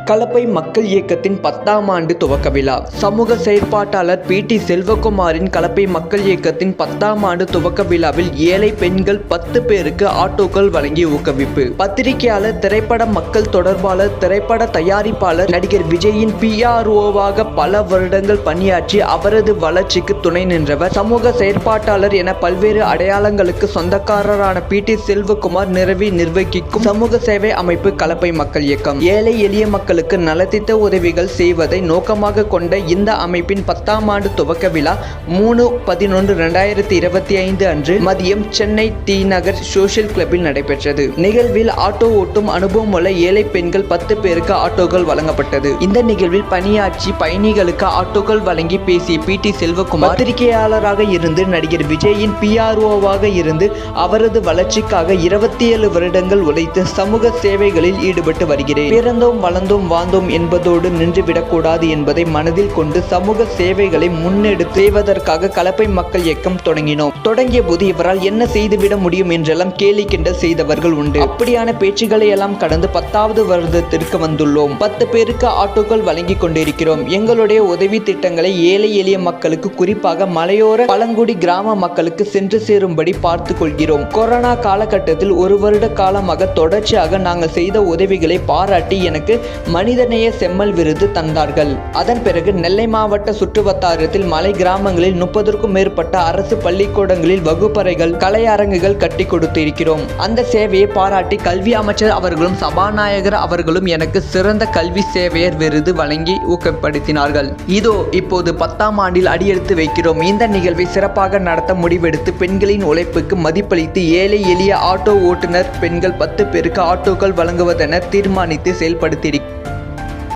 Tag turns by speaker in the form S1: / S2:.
S1: கலப்பை மக்கள் இயக்கத்தின் 10ஆம் ஆண்டு துவக்க விழா. சமூக செயற்பாட்டாளர் பி.டி. செல்வகுமாரின் கலப்பை மக்கள் இயக்கத்தின் 10ஆம் ஆண்டு துவக்க விழாவில் ஏழை பெண்கள் 10 பேருக்கு ஆட்டோக்கள் வழங்கி ஊக்குவிப்பு. பத்திரிகையாளர், திரைப்பட மக்கள் தொடர்பாளர், திரைப்பட தயாரிப்பாளர், நடிகர் விஜயின் PROவாக பல வருடங்கள் பணியாற்றி அவரது வளர்ச்சிக்கு துணை நின்றவர். சமூக செயற்பாட்டாளர் என பல்வேறு அடையாளங்களுக்கு சொந்தக்காரரான பி.டி. செல்வகுமார் நிர்வகிக்கும் சமூக சேவை அமைப்பு கலப்பை மக்கள் இயக்கம். ஏழை எளிய மக்களுக்கு நலத்திட்ட உதவிகள் செய்வதை நோக்கமாக கொண்ட இந்த அமைப்பின் 10ஆம் ஆண்டு துவக்க விழா 3/11/2025 அன்று மதியம் சென்னை டி நகர் சோஷியல் கிளப்பில் நடைபெற்றது. நிகழ்வில் ஆட்டோ ஓட்டும் அனுபவம் உள்ள ஏழை பெண்கள் 10 பேருக்கு ஆட்டோக்கள் வழங்கப்பட்டது. இந்த நிகழ்வில் பணியாற்றி பயணிகளுக்கு ஆட்டோக்கள் வழங்கி பேசிய பி.டி. செல்வகுமார், பத்திரிகையாளராக இருந்து நடிகர் விஜயின் PROவாக இருந்து அவரது வளர்ச்சிக்காக 27 வருடங்கள் உழைத்து சமூக சேவைகளில் ஈடுபட்டு வருகிறேன். பிறந்தோம் வளர்ந்தோம் வாழ்ந்தோம் என்பதோடு நின்றுவிடக்கூடாது என்பதை மனதில் கொண்டு சமூக சேவைகளை முன்னெடுத்து செய்வதற்காக கலப்பை மக்கள் இயக்கம் தொடங்கினோம். தொடங்கிய போது இவரால் என்ன செய்துவிட முடியும் என்றெல்லாம் கேலி கிண்டல் செய்தவர்கள் உண்டு. அப்படியான பேச்சுகளை எல்லாம் கடந்து 10வது வருடத்திற்கு வந்துள்ளோம். 10 பேருக்கு ஆட்டோக்கள் வழங்கி கொண்டிருக்கிறோம். எங்களுடைய உதவி திட்டங்களை ஏழை எளிய மக்களுக்கு, குறிப்பாக மலையோர பழங்குடி கிராம மக்களுக்கு சென்று சேரும்படி பார்த்து கொள்கிறோம். கொரோனா காலகட்டத்தில் 1 வருட காலமாக தொடர்ச்சியாக நாங்கள் செய்த உதவிகளை பாராட்டி எனக்கு மனிதநேய செம்மல் விருது தந்தார்கள். அதன் பிறகு நெல்லை மாவட்ட சுற்றுவட்டாரத்தில் மலை கிராமங்களில் 30க்கும் மேற்பட்ட அரசு பள்ளிக்கூடங்களில் வகுப்பறைகள், கலையரங்குகள் கட்டி கொடுத்து இருக்கிறோம். அந்த சேவையை பாராட்டி கல்வி அமைச்சர் அவர்களும் சபாநாயகர் அவர்களும் எனக்கு சிறந்த கல்வி சேவையர் விருது வழங்கி ஊக்கப்படுத்தினார்கள். இதோ இப்போது 10ஆம் ஆண்டில் அடியெடுத்து வைக்கிறோம். இந்த நிகழ்வை சிறப்பாக நடத்த முடிவெடுத்து பெண்களின் உழைப்புக்கு மதிப்பளித்து ஏழை எளிய ஆட்டோ ஓட்டுநர் பெண்கள் 10 பேருக்கு ஆட்டோக்கள் வழங்குவதென தீர்மானித்து செயல்படுத்தியிருக்கிறோம்.